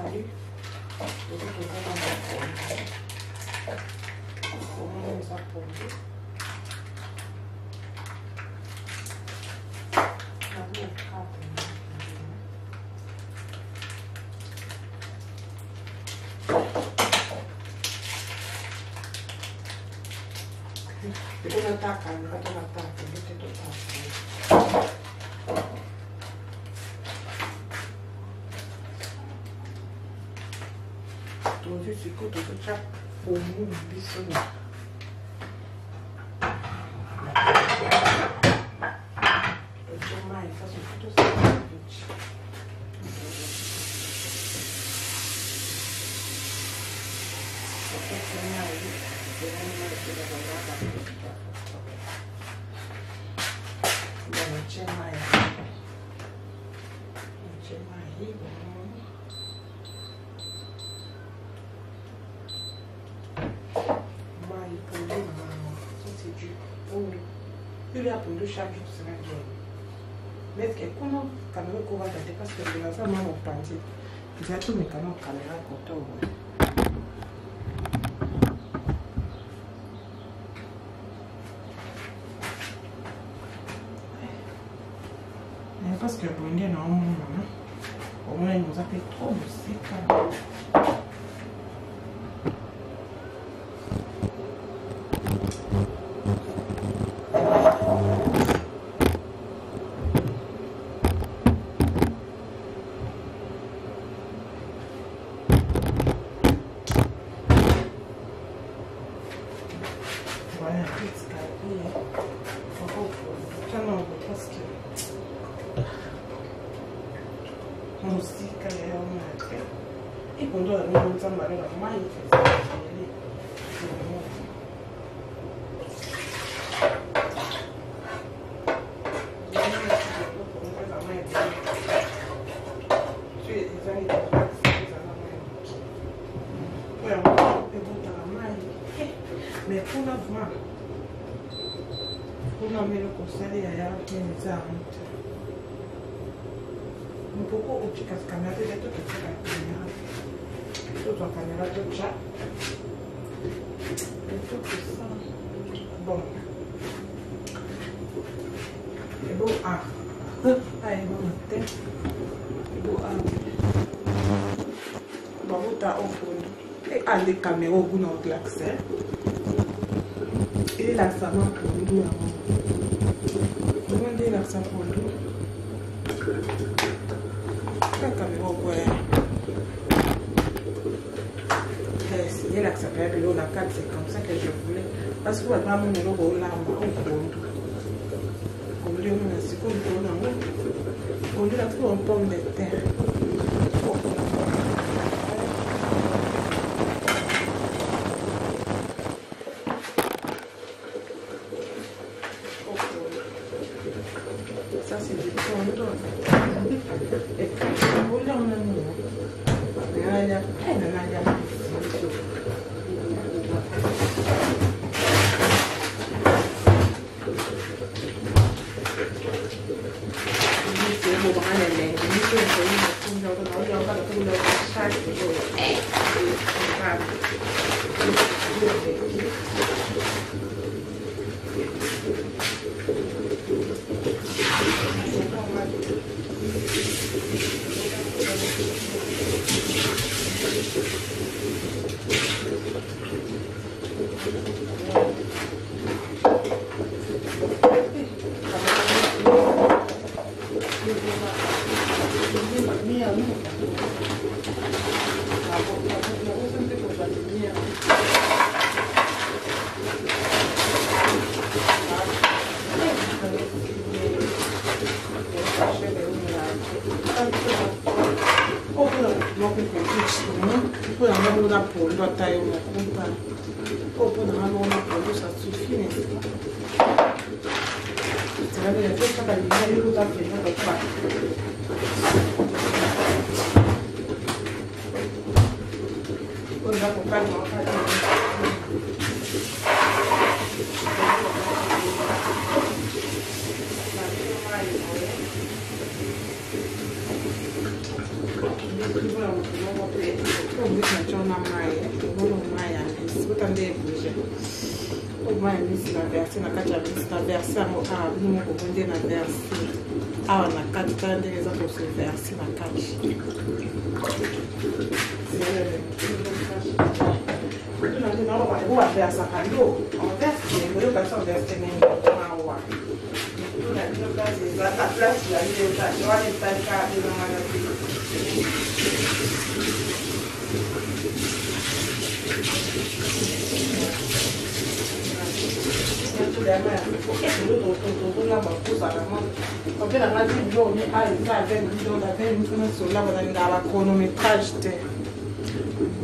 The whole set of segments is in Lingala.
pondu. Donc, on va dans la pondu. On va pondu. Depois eu tacar, não vai tomar taca, eu tento tacar. Então, eu fico todo já como bicho. Eu sou mais, faço tudo assim, il a pour le chaque jour sera bien. Mais que comment caméra qu'on va garder parce que je vais faire mon panty. Je vais tout mes canaux caméra contour. Parce que le blondier non au moins il nous a fait trop de sec. Música é uma e quando eu não uso amarelo mais mais pour la voir pour la mettre au conseil à la un poco chicas cambiate de esto que se la cañada esto a cañada de chat esto que está bon e bo a ai vamos ter e bo a vamos botar ao fundo e ali câmera alguma outra laxa e laxa não fundo vamos de laxa fundo il a que ça fait la carte, c'est comme ça que je voulais. Parce que vous avez mon numéro là, on lui a mis un second on lui a fait un pomme de terre. Ça c'est du pomme. Et puis, on l'a mis. Ça suffit, mais c'est la même chose quand elle nous a fait notre part. On va pas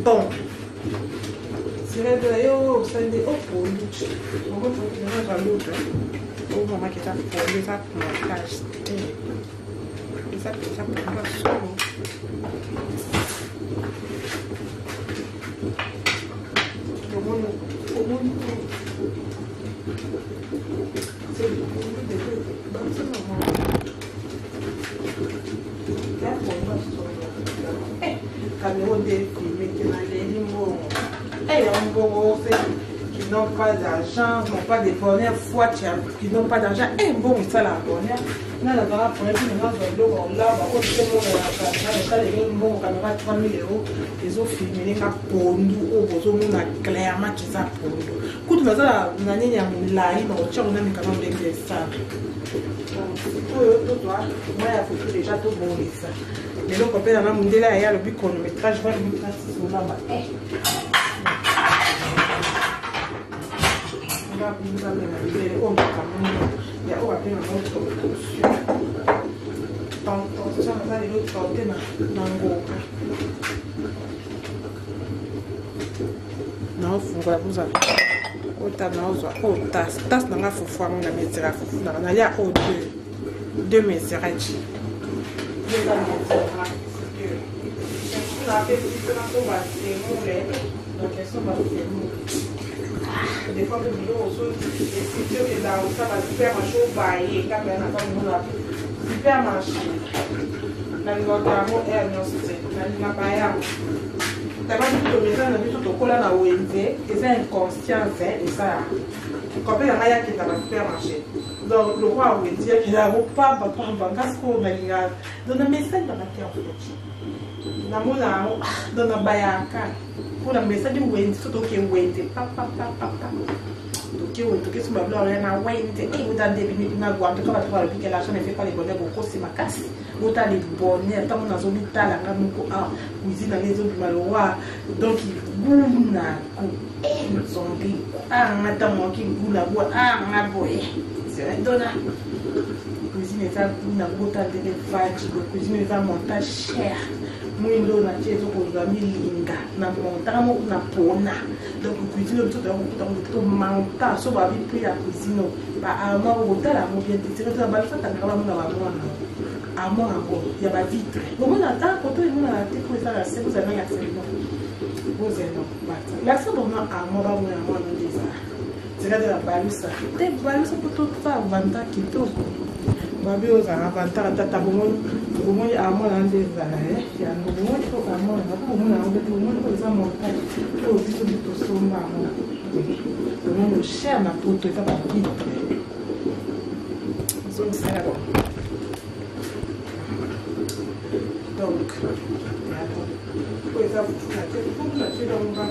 Bon, c'est de yo, c'est des hauts pour nous. On va faire l'autre. On va mettre ça pour les montage. Ça pour moi solo. Qui n'ont pas d'argent, qui n'ont pas de bonheur, qui n'ont pas d'argent, et bon, ça la bonheur. On a la bonheur, on l'a, on a 3 000 €. Ils ont filmé les cas pour nous, on a clairement qu'ils ont pour nous. Quand on a une année, on a eu, on a quand même des ça. Moi, il faut déjà tout bon ça. Mais donc, on peut dans il y a le but chronométrage, je vais le mettre sur là. Non, vous des fois, le bureau, c'est sûr que dans ça va supermarché au bail, quand on a supermarché. Dans le monde, t'as pas dit que le maison, on a vu tout au cola dans ONG, et c'est inconscient, et ça. Quand on a rien qui est dans le supermarché. Donc, le roi, on veut dire qu'il a pas, parce qu'on a dit, dans le message dans la terre, dans la bayaka. Pour la message du wind, surtout que wind, papa. Donc, il faut que tu aies un wind, et vous avez des minutes, vous avez que l'argent ne fait pas les bonheurs, vous avez ma casse. Vous avez les bonheurs, tant qu'on a zombie, t'as la gamme, cuisine dans les autres malheureux. Donc, il boum, zombie, attends, qui boum, boy. C'est un donneur. Cuisine est un montage de vaches, cuisine est un montage cher. Mwindo na chezo kozami linga na montamo na pona donc cuisine tout to manta so ba bi pri ya cuisine ba ama hôtel a mo bien dire ça ba fa ta kala mo na ba mo na amo amo ya ba vitre mo na ta ko to mo na te ko ça la c'est vous avez accès vous êtes non ba la ça bon na amo ba mo na mo na dire ça c'est de la balusa te balusa pour tout ça vanta kito babi aux avantages tata bomoni amo na ndeza ya bomoni ko amo na ko bomoni na bomoni ko za montage ko biso bito somba amo bomoni cher na poto ta ba vite so ça là donc ko za futa te ko na te da mba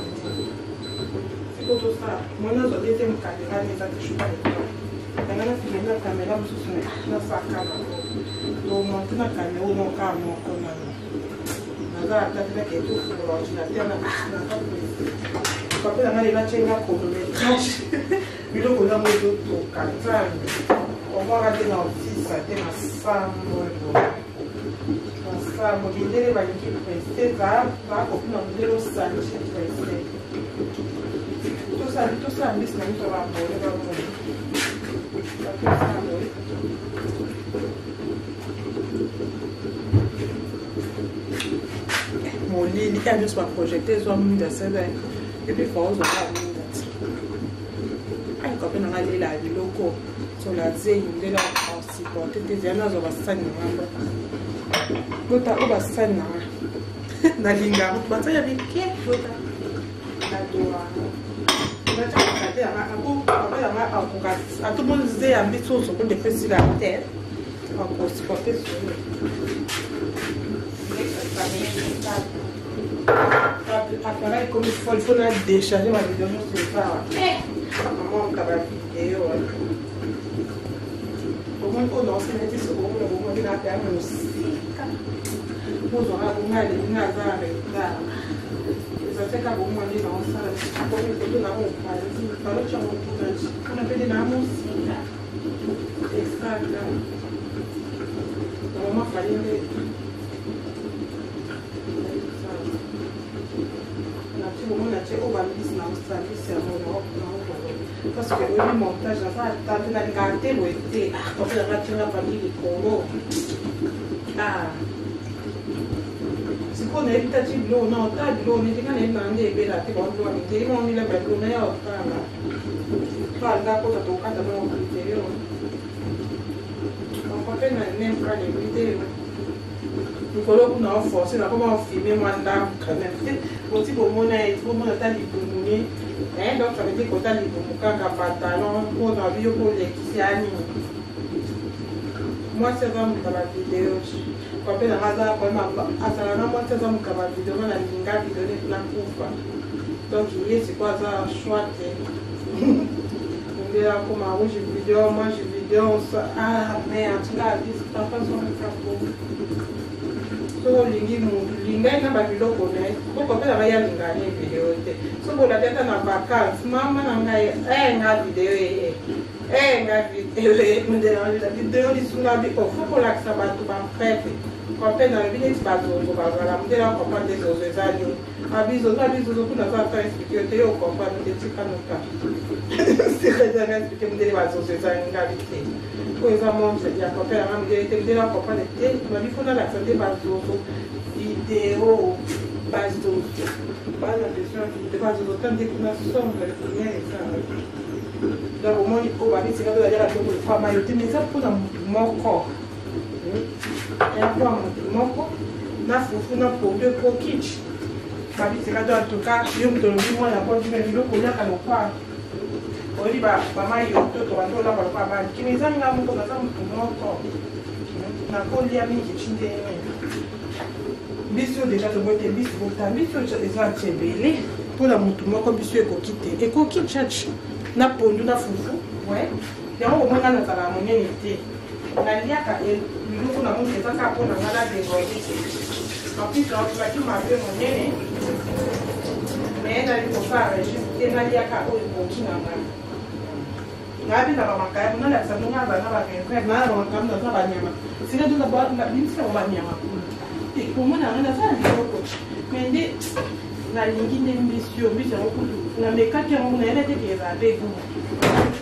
ko to ça moi na zo dete mkadira ni za tishupa dans la caméra, je suis dans sa caméra. Donc, monter la caméra, on a un comme ça. La tête est tout sur l'ordinateur. Quand on a les matières à chronométrage, il faut qu'on a mis d'autres cantanes. On va regarder dans le fils, ça a été ma femme. Ma femme, il y a des valeurs qui pressent. Ça va couper dans le sang qui pressent. Tout ça, mais c'est un peu la bonne. Mon lit, il y a juste pas projeté, soit mis de ça, et puis il faut aussi avoir mis de ça. Quand on a dit la loco, sur la zéine, il est là aussi pour te dire, là, on va s'en aller. L'autre, on va s'en aller. nalinga bata ya bike bota nadoa nacha kate ya makapo papa ya makapo atumo nze ya mbitso so ko defesi la terre ako supporter sur appareil comme il faut décharger ma vidéo sur ça maman on va vidéo au moins on lance les petits secondes au moins il a permis aussi pour aura au moins les nazar là ça fait qu'à au moins les dans ça comme il faut là on va dire par le champ on a fait des names aussi exact maman fallait parce que le montage n'a pas gâté le été on fait la famille de Congo si on est peut-être l'eau non t'as de l'eau mais quand on est dans des belles à tes bonnes lois mais on est là pour le meilleur pas là pour ton cas de mon vidéo on peut faire même pas les vidéos Nikolo kuna forcer na comment filmer moi là quand même aussi pour mon temps libre donc ça veut dire que t'as libre ka pantalon pour na vie pour les kiani moi c'est vraiment dans la vidéo quand on a hasard quand même asala na moi c'est vraiment dans la vidéo na linga vidéo de plan kufa donc il est c'est quoi ça choix on verra comment moi j'ai vidéo ça mais en tout cas dis pas façon de faire so linga na babiloko na boko pe na ya linga ni video te so bola tata na vacances mama na ngai nga video nga video mundela la video li suna bi ko foko la sabatu ba prep ko pe na bi ni bazo ko ba la mundela ko pa de zo zadio abizo kuna za ta expliquer te yo ko pa de tika no ka c'est très bien expliquer mundela bazo zadio nga bi te vraiment je dis à papa la maman de la papa de thé ma vie faut la santé bazo vidéo bazo pas la question de bazo tant de kuna sombre le premier ça donc au moins au babi c'est là de la pour femme yo te mais ça pour mon corps et après mon corps na fufu na pour de coquille babi c'est là en tout cas yo me donne moi la porte du vidéo ko ya kana kwa oli ba mama yo to ba ndola ba kwa ba kimizanga mko na zamu moko na koli ya mingi chinde biso déjà to bote biso bota biso eza tebele pour la mutu moko biso ekokite ekoki church na pondu na fufu ouais yango mwana na tala monene te na liaka biluku na mungu ezaka pona ngala de ngoti en plus on va qui m'appelle monene mais na liko fara juste na liaka o ekoki na ngala ngapi na makaya mna la sababu ngaba na bakwe na ro ngamda na banyama sina tuza ba na binsi wa banyama e komona ngana sana ndiko mende na lingine mbisio ko na mekati yangu na ile teke za bego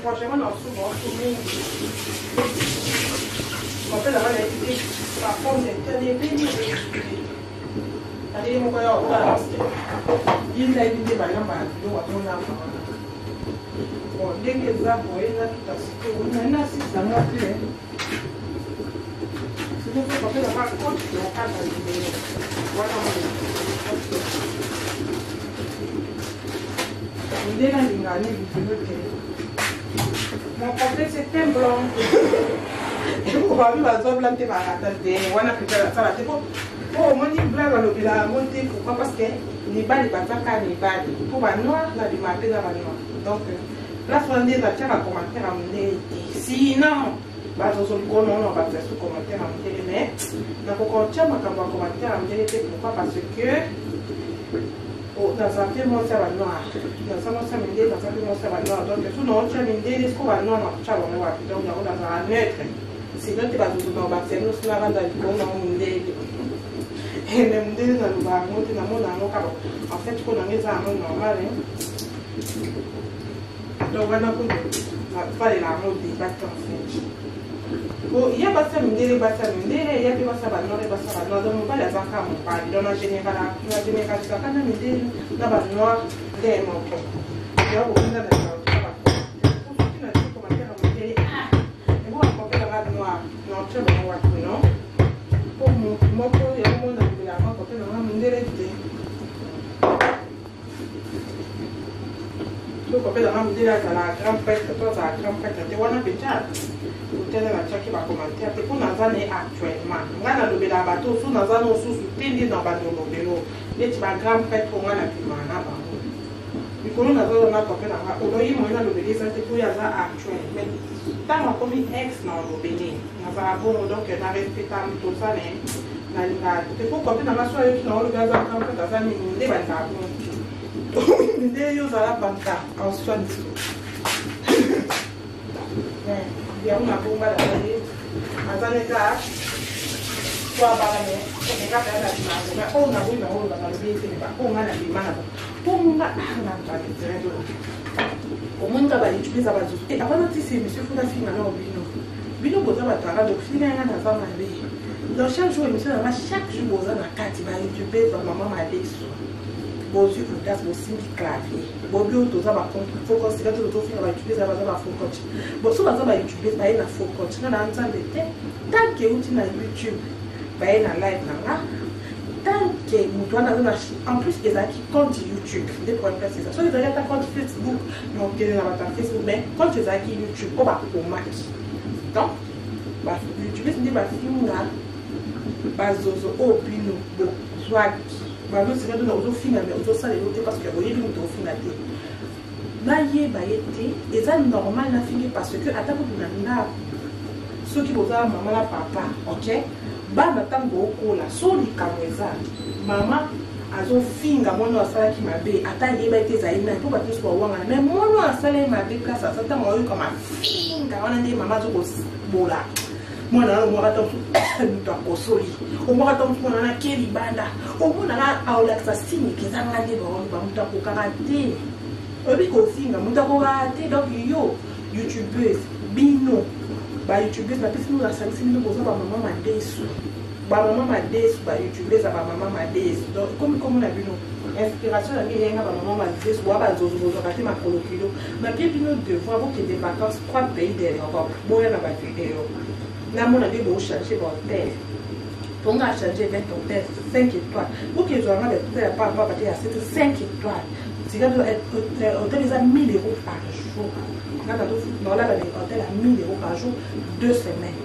franchement na souvent mingi on fait la main et par contre c'est très bien allez mon gars on va il a été ba namba do wa tona ndenge eza boye eza tutasike onana sisanga te sikopo kopelaka kote okata libele wana ndenge alingani libelo te mon complet c'est un blanc obabi bazobla te barata te wana pepela sala te po omoni blanc balobela monte pourquoi parce que libali bataka libali po banoir na bimape na banoir donc place on a tiens à commentaire à mon sinon bah je suis connu on va faire ce commentaire à mon mais donc on tient à commentaire à mon pourquoi parce que dans un film on sait pas noir dans un autre film dans un film on sait pas noir donc tout non tient une idée ce qu'on va noir on tient on va donc on a un neutre sinon tu vas tout dans bah c'est nous cela va dans le bon on est et même des dans le bar monter dans mon amour en fait qu'on a mis à un normal donc voilà pour pas les larmes des bateaux en fait bon il y a pas ça il y a pas ça donc pas les enfants mon père dans la général ça quand même des là bas noir des mon corps il y a beaucoup de noir non pour mon il y a mon copain dans la grand prêtre, toi, la grand prêtre, tu vois, on a déjà. Peut-être la tchaki va commenter. C'est pour nous en actuellement. On a le bateau, sous nous en sous tendu dans le bateau. Et tu vas grand prêtre, on a la pimana. Il faut nous avoir un copain dans la. On a eu moyen de le c'est pour y avoir actuel. Mais tant qu'on commis ex dans le Bénin, nous avons donc un respect tout ça. C'est pour copain dans la soirée qui n'a pas le gaz à grand prêtre, dans un minute, va être nde yo zala banka en soin ya una bomba da ye azane ka kwa bala ne ko ka ka da na ko na bu na ho ba bi se ba ko ngana bi mana ba ko nga na ba de tredo o munga ba yichubiza ba zuzu abana tisi monsieur fuda finga na bino boza ba tara do finga na za ma be dans chaque jour monsieur na chaque jour boza na kati ba youtube ba mama ma leso bozu udas bo singi clavier bobi otoza ba focus ka to finga ba youtube za ba focus bo so ba za ba youtube ba ina focus na nzambe te tant que uti na youtube ba ina live na nga tant que mutu wana na en plus ezaki compte YouTube des problèmes c'est ça so ezaki ta compte Facebook non que na ba Facebook mais compte ezaki YouTube ko ba komaki donc ba YouTube ndi ba finga ba zozo obino bo swaki ba no sika do zo finga mais zo sala lote parce que boyebi mutu finga te na ye ba yete eza normal na fingi parce que atako na soki boza mama na papa OK bana tango okola so likambo eza mama azofinga mwana asalaki mabe ata yeba ete ezali nani mpo bato nyonso bawangana mais mwana asalaki mabe kasi asa ntango oyoka mafinga wana nde mama azokobola mwana wana omwaka ta moto akosoli omwaka ta motu mwana wana ke libanda omonaka aolakisa siniki ezanga nde bamoto akokaka te oyebi kofinga moto akokaka te donc yo youtubeuse bino ba youtubers na pesi nous asalisi bino boza ba mama madesu ba youtubers ba mama madesu donc comme on a vu inspiration na yenga ba mama madesu wa ba zozo bozo kati makolo kilo na bien bino devoir vous que des vacances 3 pays de l'Europe boya na ba vidéo na mona de bo changer ba hôtel ponga changer avec hôtel 5 étoiles vous que zo ngaba de pas partir à 5 étoiles si là hôtel les a 1000 € par jour. Dans la hôtel à 1000 € par jour, 2 semaines.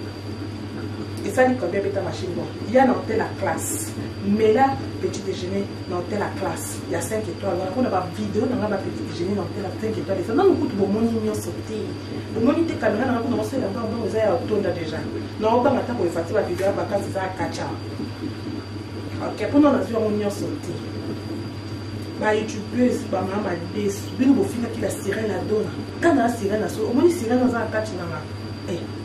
Et ça, il combien de machine. Il y a un hôtel à classe. Mais là, petit déjeuner, dans hôtel à classe. Il y a 5 étoiles. On a pas vidéo, on a pas petit déjeuner dans hôtel à 5 étoiles. Ça donne beaucoup de bon moni sauté. Le moni de caméra, on a commencé là-bas, on a autour déjà. Non, on va maintenant pour effacer la vidéo, parce que c'est un kacha. Ok, pour nous, on a vu un sauté. Ba youtubeuse ba mama desu bino bofinga ki la sirène la dona kana sirène na so omoni sirène za kati na nga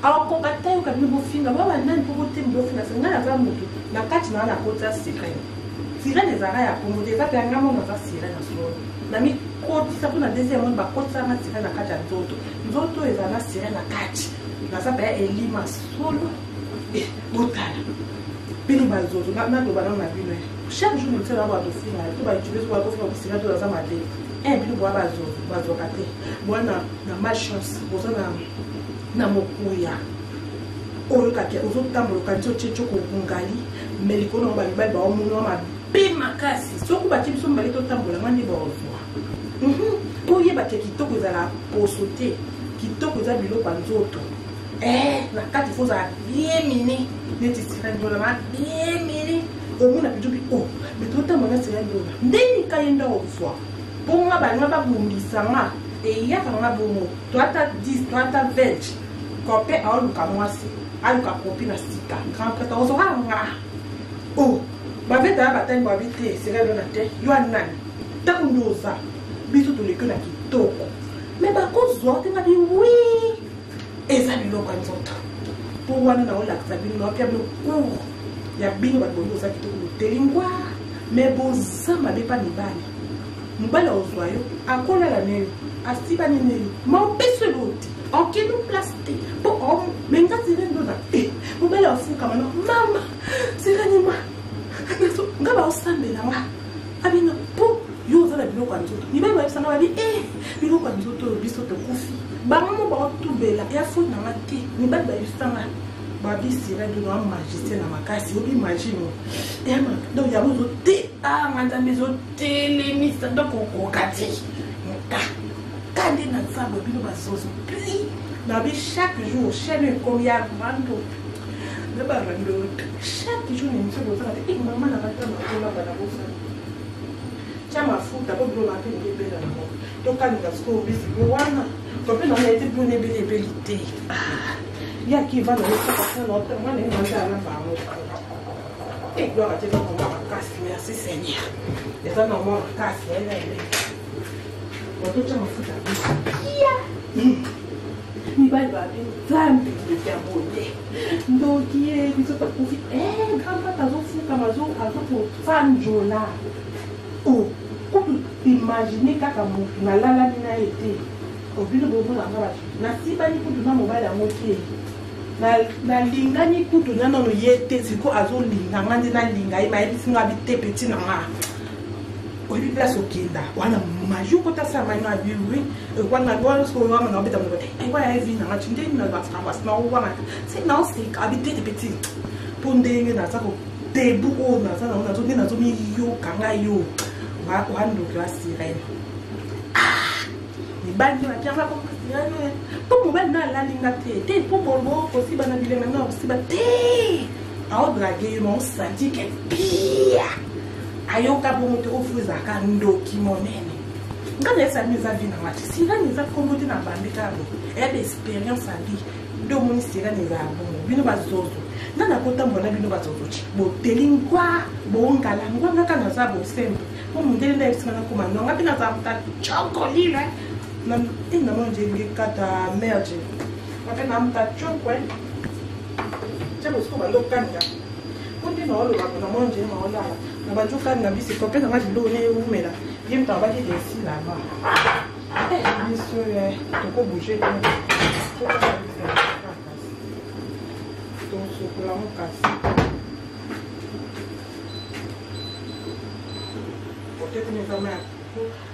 alors ko katayo ka bino bofinga ba nani po bote bofinga senga na za mutu na kati na kota sirène za ya ko de za pe nga mo na sirène na so na mi ko tisa kuna deuxième monde ba kota na sirène na kati ya nzoto eza na sirène na kati na za pe elima solo botala bino ba zozo na do ba na bino chaque jour nous sommes à faire tout va utiliser pour faire aussi là dans ma vie et puis pour bazo kate moi na malchance boza na mokuya oyo kake ozo tambo kanzo checho ko ngali meliko no ba libali ba omuno ma be makasi soku ba tibiso mbali to tambola ngani ba ozwa oye ba kitoko za la posote kitoko za biloko nzoto na kati foza bien mini neti sirando la bien mini omuna bijubi mais tout le monde c'est un dollar ndeni kayenda ofwa ponga bana babumbisa nga ya kana bomo toi ta 10 toi ta 20 kopé a luka mwasi aluka kopi na sika grand prêtre ozo nga ba veta batani ba vite c'est là na te yo anani ta kundoza biso to lekona kitoko mais ba kozwa te ba di oui eza biloko nzoto pour wana na ola kabino na pia bilo ya bino ba bozo kitoko telingwa mais boza mabe pa mibali mobali ozwa yo akola la neyo asiba neyo ma peso loti okino plastique po menga tirendo na mobali afuka mama mama sirani ma ngaba osambela wa abino po yo za la biloko nzoto ni ba sana ba bi biloko nzoto biso to kufi ba mama ba otubela ya fu na mati ni ba ba yusanga babi sirène de un magicien na makasi obi imagine donc ya bozo te nganda mezo telemisa donc okati ka tande na nzambe bino bazozo pli na bi chaque jour chaîne combien mando na ba rando chaque jour ni mso bozala te mama na bata na kola bana bosa chama futa ko blo na pe ni bela na mo to kan ga sko bisi wana to pe na na ete blo ne bele belite ya qui va dans le passé notre moi ne manja na ba mo et gloire à Dieu pour moi casse merci Seigneur et ça non moi casse elle on chama futa ni ba ba zambi de diabole ndokie biso pa kufi grandpa tazo fuka mazo azo fanjola oh kutu imaginer kaka mutu na lala na été obino bobo na ngaba na sibani kutu na mobile ya mokie na lingani kutu na nono yete siko azo linga ngandi na linga ima ebisi ngabi te petit na nga obi place okenda wana maju kota sa mai na biwi wana wana so wana na beta mbote kwa ya hivi na chinde na bataka bas na wana c'est non c'est habité de petit pondenge na sako debu o na sana na zo na zo mi yo kanga yo wa ko hando kwa sirene ni bandi na kianga ko sirene to mobile na la linga te po bolbo ko si bana bile na si ba te a o draguer mon senti que pia ayoka bomoto ofuza ka ndoki monene ngane esa miza vina mati sira niza kombote na bandika bo ebe experience ali do moni sira niza bomo bino bazozo nana kota mbona bino bazozo chi bo telingwa bo ngala ngwa kana za bo sembe bo mundele na esina na komando ngapi na za mta chokolile na ina monje ngikata merge ngapi na mta chokwe chebo sko ba lokanga kundi na olo ba na monje ma ola na ba joka na bisi ko pena ngati lo ne umela yim ta ba di desi la ba biso ye to ko bouger to so kula mo kasi pote ko ni kama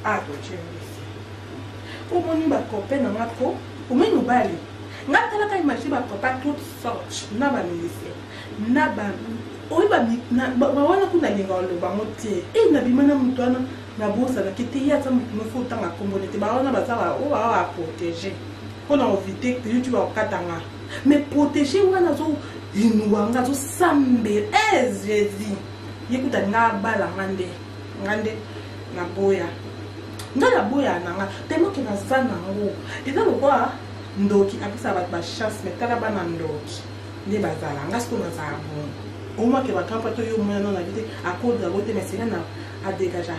a to chembisi ko moni ba ko pena ngako o meno bali ngata la kai machi ba papa tout sorte na ba milisi na ba oiba na wana kuna ninga lo ba motie na bimana mutwana na bosa na kiti ya tsa mfu tanga kombonete ba wana bazaba o ba protéger on a éviter que tu vas katanga mais protéger wana zo inuwanga zo sambe ezezi yekuta ngabala ngande na boya ngala boya nanga temo ke nazana ngo eza lokwa ndoki apisa ba chance metala bana ndoki ne bazala ngasko nazala bon au moins que va camper tout le monde na vite à cause de la route mais c'est là à dégager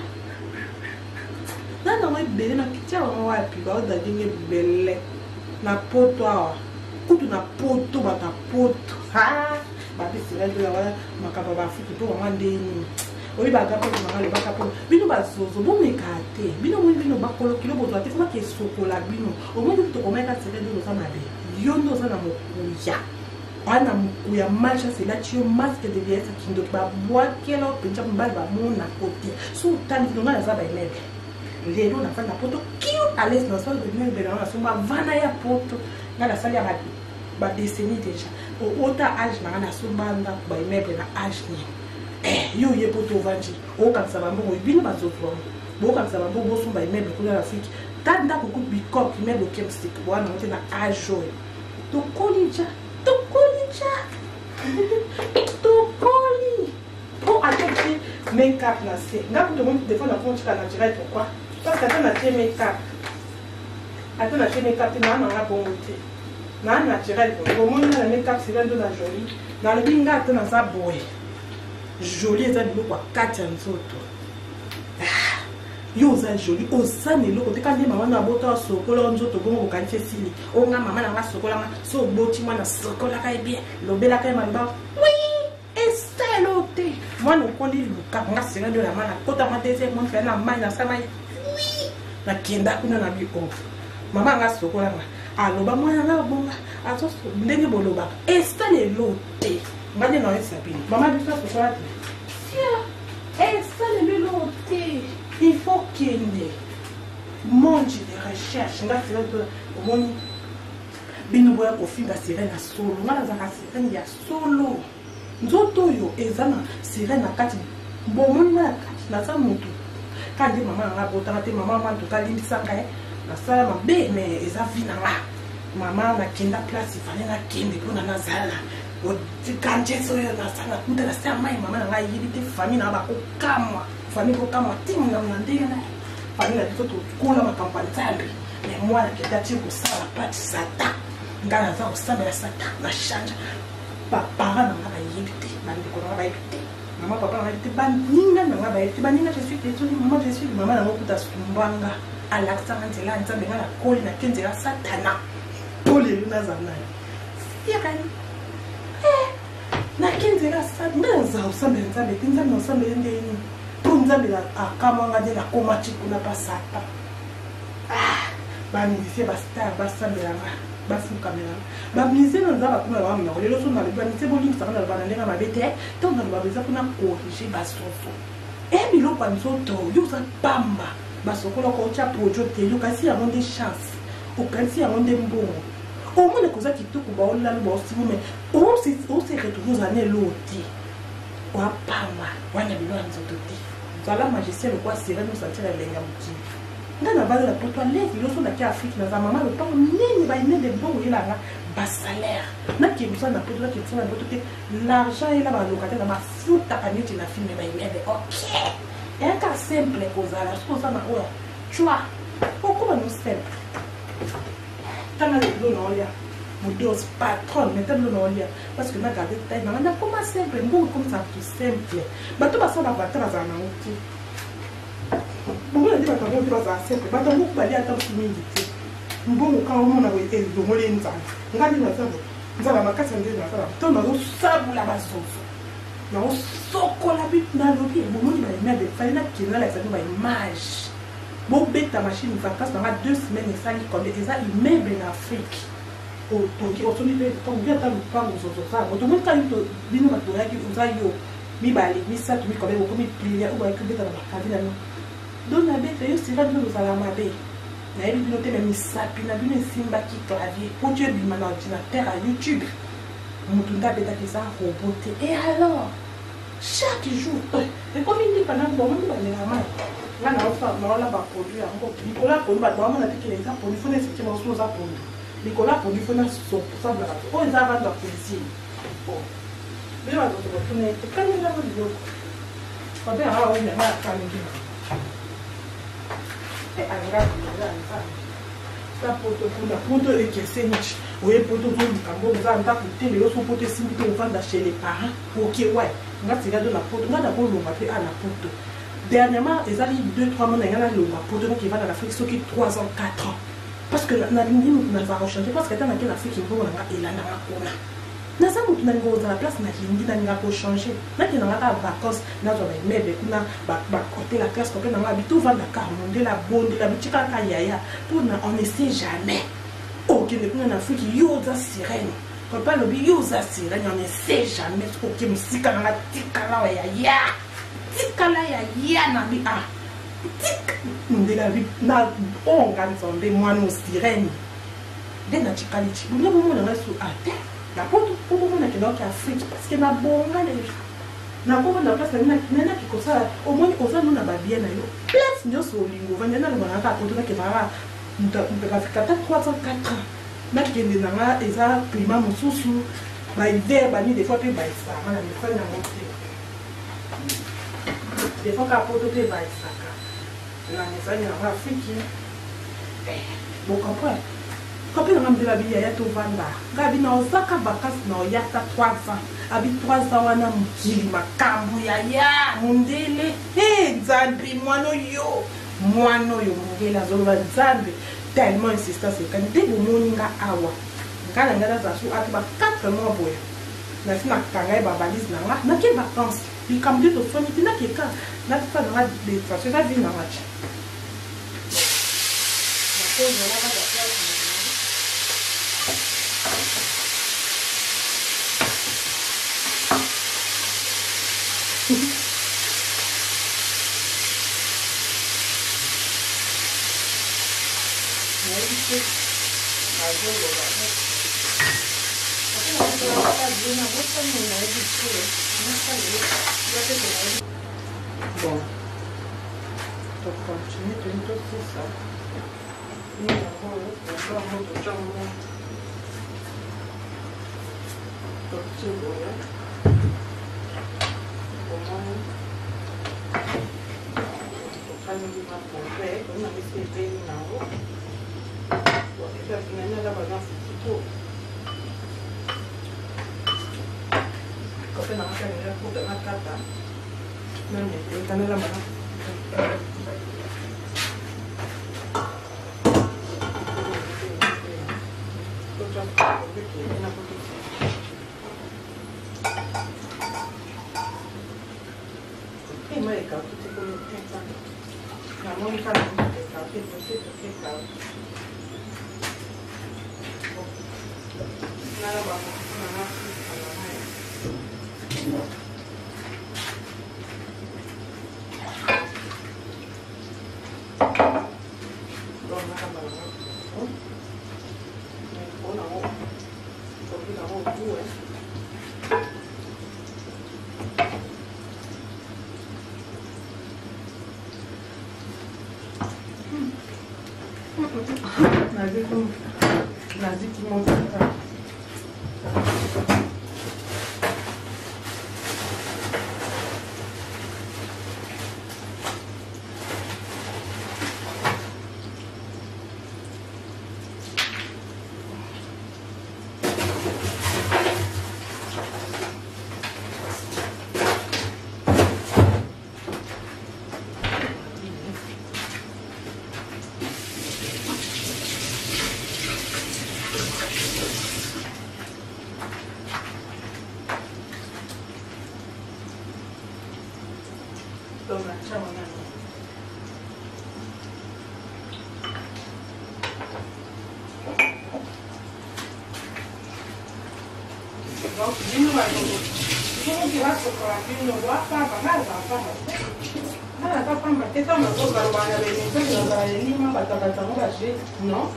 na belle na kitia wa pi ba da dinge belle na poto awa kutu na poto ba ta poto ha ba bi sira de la wala makaba ba fuki to wa ndeni oyi ba gapo na le ba kapo bino ba sozo bo mekate bino ba kolo kilo bo to ate fa ke sokola bino o mo to ko meka sira de lo sa mabe yondo sa na mo ya wana mkuya macha c'est là tu masque de vieillesse qui ne pas boire quel autre petit mbal ba mona côté sous tani ndona za ba mebe lelo na fana poto kiu à l'aise na sol de mebe na soma vana ya poto na la salle ya ba décennie déjà au autre âge na soma nda ba mebe na âge ni yo ye poto vanji o kan sa ba mbo bino ba zotro bo kan sa ba mbo so ba mebe ko la fiki tanda ko ku bi cop mebe kem stick wana on na âge to kolija pour acheter make-up na c'est nga tout le monde des fois na compte naturel pourquoi parce que attends na make-up na nga bon côté na naturel pour moi na make-up c'est de la jolie dans le binga attends na ça boy jolie ça de quoi 4 nzoto yo za joli osane loko te kandi mama na bota sokola nzoto bongo kanche sili onga mama na sokola nga so boti mwana sokola kai bien lobela kai mamba oui estelote mwana kondi luka nga singa de la mana kota matese mon fait na mai na sama oui na kenda kuna na biko mama nga sokola nga aloba mwana na bonga aso ndenge boloba estelote ngane na esapi mama biso sokola te estelote. Il faut qu'il y ait monde de recherche. Au moins, bino boya kofi ba sirena solo. Ngala za sirena ya solo. Nzoto yo ezana sirena kati. Bon moni na kati na sa mutu. Kandi mama nga bota te mama mwa to kali bisaka na sala mabe mais eza vie na nga mama nakenda place ifale nakende mpona nazala kanjeso oyo nasala kuta na se mai mama na ngai yebi te famille na bakokamwa famille kokamwa tinga na ndenge na famille na biso tokola makambo ya nzambe mais moi nakenda ti kosala pati satan ngai naza kosambela satan na change bapara na nga bayebi te bandeko na nga bayebi te mama papa na nga te baninga na nga bayebi te baninga je suis désolé maman je suis mama na nga okuta sumbanga alaksanga nzela ya nzambe nga nakoli nake nzela satana po lelo nazala nayo sirani nakenzela sata nde naza kosambela nzambe te nzambe nasambele ndeni mpo nzambe akamwanga nde nakoma ti kuna pasata bamisie bastar basambelanga bafukamelanga bamisie na nzambe akuna baminako lelo so nalobi bamisie bolimbisaka na loba na ndenge mabe te ntango na loba beza mpona korige basoso biloko ya nzoto yo oza pamba basokolaka otya projo te yo kasi yango nde chance okanisi yango nde mbongo omone koza kitoko baolala baosimu me ose retrouve ozana eloo te wapamba wana bilo ya nzoto te zala magicien lokwa sirene osantira elenga mokili nga na base la poto aleki loso naki afrique naza mama lopango minene bainede bongo yelanga basalaire nakebusa na poto nakebusa na poto te l'argent yela balokataire na bafutaka neti na filme bainede ok eyaka simple kozala soki oza na oyo twa okoma no simple tanga lebilo na olia modos patron mais tabilo na olia parce que nagarde taille nanga nakoma simple mbongo ekomisa tout simple bato basala bata bazala nango te bongo nadi bato yango te bazala simple bato yango bali ata bosi mingi te mbongo kaka omona elongoli nzala nga nde nazala nzala makasi ya nde nazala to nazosabula bazozo naosokola nalobi bomoni baimebe fali nakende nalakisa bino baimage bobeta machine vacance nanga 2 semaines esali combien eza immeuble na afrique otongi osoni te tongi ata lupango ozozoza otomoni kali bino bato oyaki oza yo mibale misato mikombie bokomi plia oyo bayaki obeta na bakavi na bino don nabeta yo sira bino lozala mabe nayebi bino te me misapi na bino esimbaki clavier po ti ebima na ordinateur ya youtube motu nde abetaki eza robot te et alors chaque jour ekomi ndipa na bomoni balenga mai nga naola baproduit yango likolo ya pondu bato bamona tekele eza pondu fona effectivement oso oza pondu likolo ya pondu fona sosable bato oyo eza bantu ya policier bino bazoto bafuna ete kaningako biloko babe yanga baoyanga ya kaningi na poto kuna poto ekese niti oye poto ozoluka mbongo oza ndako te lelo so poto esimbi te ovanda chez les parents oke wai nga sika do na poto nga nakolonga mpe na poto dernièrement ezali 2-3 mois na nga nalonga poto noki evanda na afrique soki 3 ans 4 ans parce que nalingi motu naza rechange parce que ata nake na afrique mbongo nanga elandanga kuna naza motu nalinga kozala place nalingi nalinga kochange nakendanga kaka vacance nazwa baimebe kuna bakotela classe kope nanga bito ovandaka mondela bondela bitikaka yaya mpona on ne sait jamais okende kuna na afrique yo oza sirene papa alobi yo oza sirene on ne sait jamais oke mosika nanga tikala wa yaya tikala yaya nabi tik mondela bi na onga nzambe mwana osirene nde natikali ti bonga bomonanga so ate na poto omona kendaki afrique parce que nabonga lejo nakomona place nanaki kosala omoni oza no na babie na yo place nyonso olingo ovandi nalongana kaka poto nakendaka mpekafika ata 3 ans 4 ans nakende nanga eza klima mosusu bahiver bani des fois mpe baesanga na mifani yango te des fois kaka poto mpe baesaka na mifani yango afriki bokomprendre kape nanga mbela biyaya tovanda nga bina ozaka vakasi na oya ata 3 ans abi 3 ans wana mokili makambo yaya mondele nzambe mwana oyo mondele azoloba nzambe tellement insistance ekani nde bomoni nga awa nga na ngai naza so ati ba 4 mois boye nasi nakanga ye babalise na nga nake vacance likambo nde tosoni te nakeka natika nanga detraso eza vi nanga ti Bon, on continue de tout ça. Non,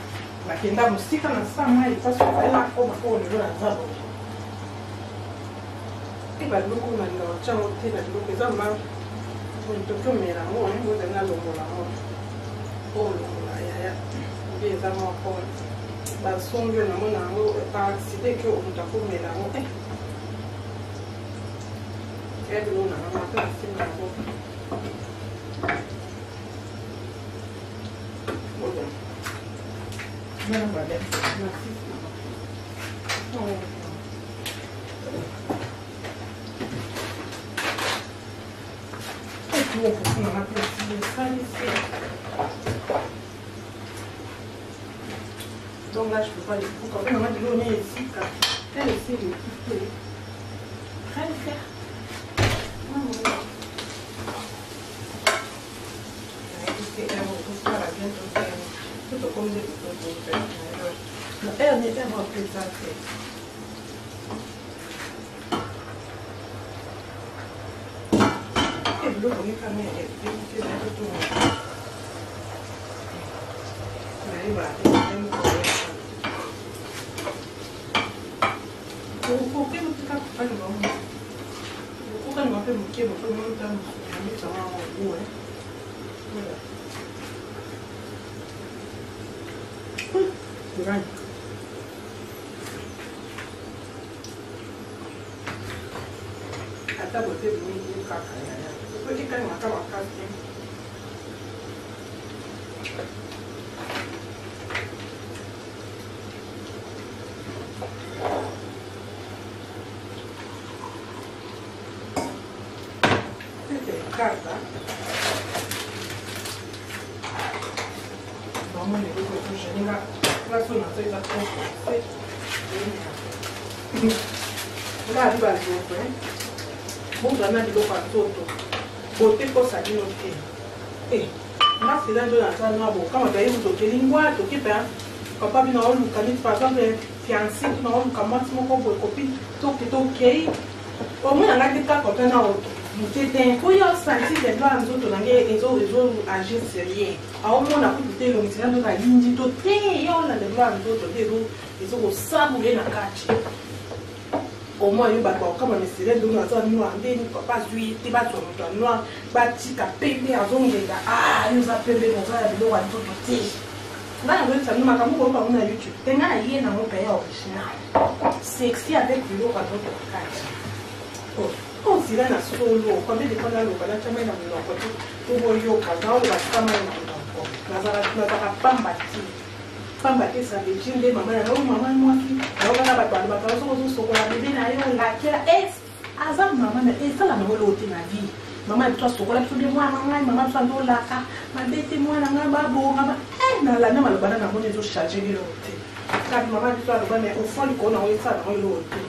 bakenda musika na sama ipaswa baela koma kwa lelo na zabo. Iba luku na ndo chango tena luku zamba. Nitokyo mera mo ngo tena longola mo. Longola ya. Ndio zama kwa basonge na mona ngo pa accident ko mutakomela mo. Ndio na mama kwa sina ko. Não, vai ver. Donc là, je peux pas les couper. Quand même, on a de l'eau ici. Elle essaie de couper. Rien de faire. Comme des elle n'est pas représentée. Et l'eau, on est quand même évité de retourner. Mais voilà, faut que nous puissions faire le bon. Faut que nous appelions le quai, pour que nous nous en haut. Voilà. Right. Hata bote ni kaka ya. Kwa hiyo kama kama wakati. Kaka. Vamos a ver cómo se llega. Là, arrive à l'autre. Bon, on a dit l'autre à l'autre. Beauté pour ça, dit l'autre. Eh, là, c'est là de la salle. Quand on a eu l'autre, l'ingua, tu peux pas. Papa, il y a un look, par exemple, fiancé, il y a un look, comment tu m'as compris, copine, tu es ok. Au moins, on a des cas quand on a autre. Il faut y sentir les blancs en autres, ils ont agi sérieux. Au moins, on a pu dire que c'est la ligne de thé, on a des blancs en autres, ils ont saboulé la cache. Au moins, il y a des gens qui ont dit que nous avons pas joué, nous avons bâti, nous avons payé, nous avons payé, nous avons payé, nous avons payé. Là, on ça nous m'a comme on a YouTube. T'es là, il y a un pays original. Sexy avec du lourd à d'autres cages. Oh, on dirait un solo. Quand il est pas là, on va jamais dans le côté. Pour voir yo, quand on va pas mal dans le corps. Nous avons pas bâti. Pas bâti ça veut dire des mamans. Alors maman moi qui. Alors on a pas de bâti. On se souvient la bébé n'a rien là qui est. Azam maman et ça la nouvelle haute ma vie. Maman toi sokola tuli moi maman toi ndo laka ma bete moi na ngaba bo ngaba na la nama lobana na bonne zo charger le hotel quand maman dit toi lobana au fond il connaît on ça dans le hotel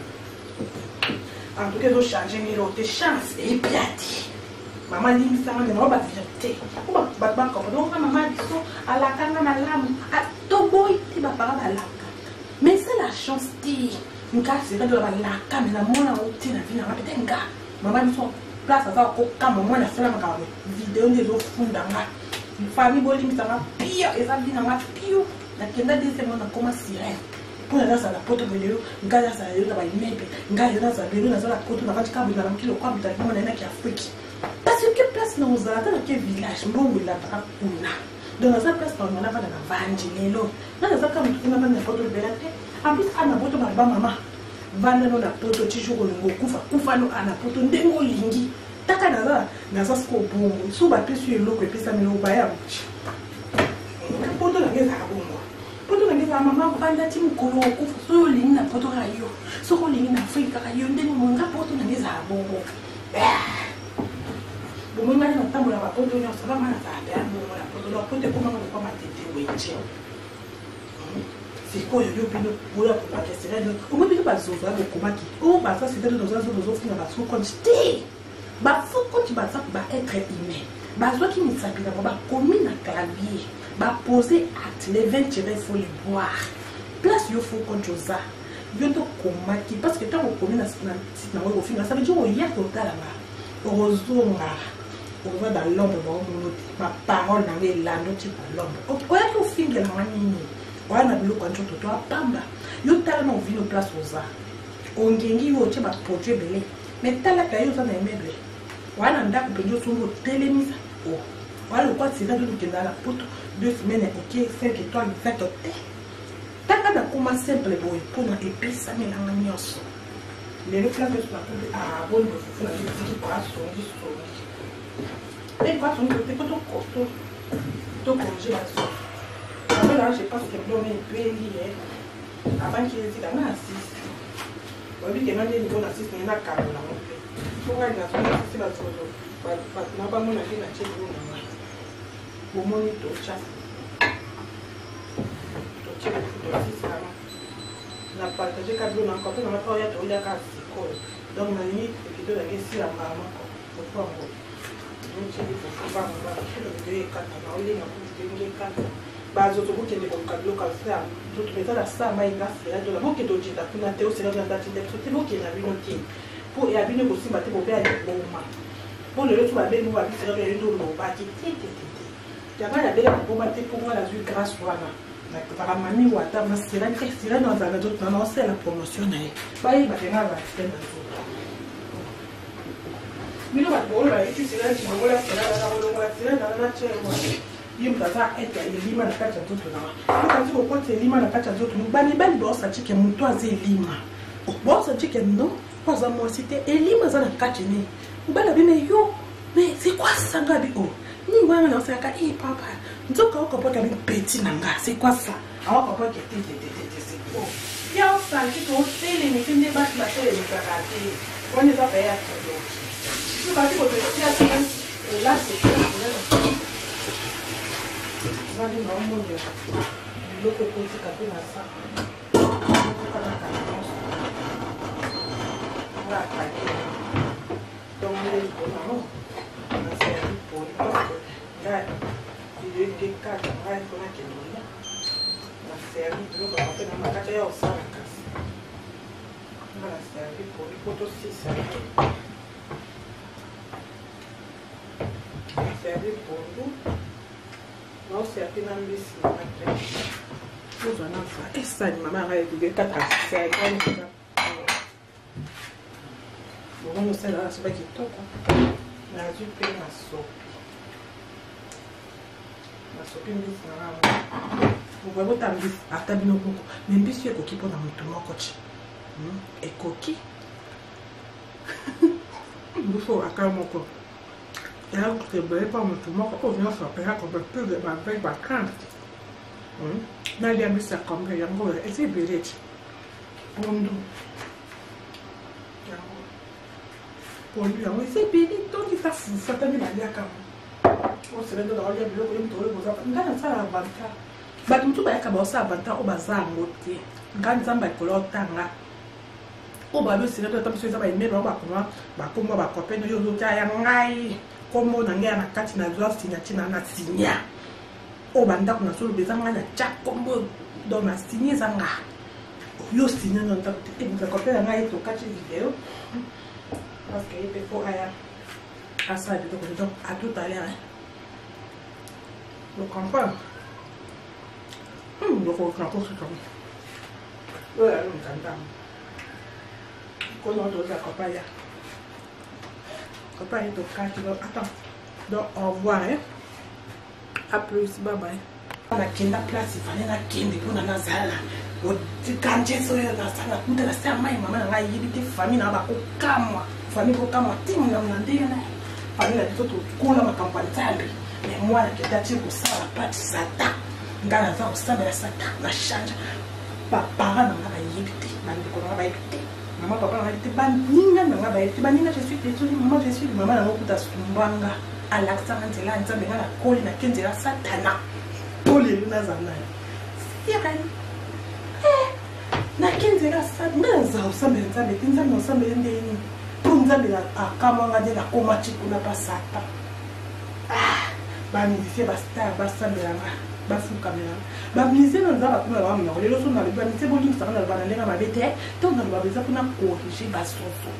en tout cas zo charger le hotel chance et piati maman dit ça na ba vérité ba ko donc maman dit so ala kanga na lamu to boy ti ba para ba laka mais c'est la chance ti nka c'est quand la laka mais la mona hotel na vie na peut-être nka maman dit so place à ça comme moi la seule vidéo des autres fonds d'anga famille bolim ça va pire et ça vient dans pire la kenda des c'est mon comme sirène pour la ça la poto bello ngala ça la ba imepe ngala ça bello na ça la poto na katika bila kilo kwa bila kama na ki Afrique parce que place na uzata na ke village mbongo la para kuna donc ça place on a pas dans la vanjilelo na ça comme tu na pas na poto bello en plus ana poto ba mama vanda no na poto tishoko ngokufa kufa no ana poto ndengo lingi taka na za sko bongo so ba pesu eloko epesa mino ba ya muchi poto na ngeza bongo poto na ngeza mama vanda ti mukolo okufa so lingi na poto rayo so ko lingi na Afrika rayo ndengo monga poto na ngeza bongo bongo ngani na tambola ba poto nyo so ba mana ta ya bongo na poto lo poto ko mama ko matete weche c'est quoi yo bino bola ko pa kesera no o mo bino ba zo ba ko maki o ba ça c'est dans un zo fina ba so quantité ba faut que tu ba ça ba être humain ba zo ki mi sabina ba commis na clavier ba poser acte les 20 tirer faut les boire place yo faut contre ça yo to ko maki parce que tant on commis na site na wo fina ça veut dire o ya total ba o zonga on va dans l'ombre ba o ma parole na ngai la no ti ba l'ombre o ya to finga na wani wana biloko njo toto apamba yo tala na ovino place oza ongengi yo che ba produit belé mais tala ka yo za na meuble wana ndako penjo songo telemisa o wala kwa tsika to kenda la poto 2 semaines ok 5 étoiles 20 hôtel taka na kuma simple boy pour na epesa melanga nyoso le place sur la table a bon de fou na dit pas son et pas son côté poto costo to congé la so là, je pense que je vais payer avant qu'il ait dit qu'on a 6. Oui, qu'il y a des niveaux de 6, il y a 4. Il faut que je fasse ça. Je ne vais pas me faire la tête. Je vais me faire la chasse. Je vais me faire la partager 4 jours encore. Je vais me faire la carte. Donc, je vais me faire la maman. Je vais me faire la bazo to buke ndiko kabloka sa to tumeza la sa mai ngasi ya dola buke to jita kuna teo sera na dati de to buke na bino ti po ya bino ko simba te bo be ali boma po le to ba be mo ba bi sera ya ndo lo ba ti ti ya ba ya be la boma te po ngala zu grâce wana na para mami wa ta ma sera no za do na no se la promotion na ba yi ba te na ba te na to bino ba bo la tu sera ti bo la sera na che il me faisait être lima na kati ya nzoto na wakati okote lima na kati ya nzoto bani bani bosa chike mutu aze lima bosa chike non pas moi c'était lima za na kati ni bana bime yo mais c'est quoi ça ngabi oh ni ngwana na saka papa nzoka okopoka bi petit nanga c'est quoi ça awa papa qui c'est quoi ya ça qui to tele ni tinde ba tele ni kakati on est pas payé tu vas dire que là c'est vale não mulher louco com esse cabelo na sala lá tá então ele não na série por já ele que cada vai com aquele na série louco para pegar uma caixa eu só na casa na série por foto se série série por non, c'est un peu d'ambition. Nous en avons fait. Et ça, maman a dit que 4 ans. C'est un peu de bon, nous sommes là, c'est pas qui toque. On a dû payer ma soupe. Ma soupe, une bise, vous voyez tambis atabino koko mais mbisi ekoki pona mutu moko ti ekoki bifo aka moko ya que belle pas mutu moko ko vient faire pera ko peu de ba avec ba kan na dia mbisi akombe yango ese beleti pondu pondu yango ese beleti to ki fa fufa tani ba lia kama o se rendo da olia biloko yim tole boza ngana sala banta bato mutu bayaka baosala banta o baza yango te nga nzambe ekolo otanga o babi osila to ata biso eza baemele bao bakoma bakombo bakopene oyo ozotya ya ngai kombo na ngai ya na kati na zwa sinya ntina na sinya o bandako na solo eza ngai na tya kombo donc na sinya eza nga oyo sinya na ndako te mokakopene na ngai tokati video parce que ye mpe po aya asala bitoko te donc à tout à l'heure vous comprenez. Donc on prend pour ce temps. Voilà, on t'entend. Comment on doit accompagner? Accompagner ton cas, attends. Donc au revoir, hein. À plus, bye bye. On a qu'une place, il fallait la qu'une pour la sala. Quand j'ai sauvé la sala, on te la sert, maman, on a eu des familles, on a aucun mois. Famille aucun mois, tim, on a dit, famille a dit tout, qu'on a ma campagne, mais moi, je t'ai dit que ça va pas de Satan. Ngana za osambela Satan na change papa na ngaba yibite bandi ko ngaba yibite mama papa na yibite baninga na ngaba yibite baninga je suis désolé maman je suis maman na ngokuta sumbanga alaksa nzela nzambe ngala koli na kenzela Satana poli luna zana sirani na kenzela Satana za osambela nzambe tinzambe osambela ndeni tunzambe akama ngade na koma chikuna pa Satan bani fie basta basambela bafu kamera babliser na nzaba kuna ba mna lelo so na liba nitse bolim sa na ba na lenga mabete to na ba beza kuna corriger basoso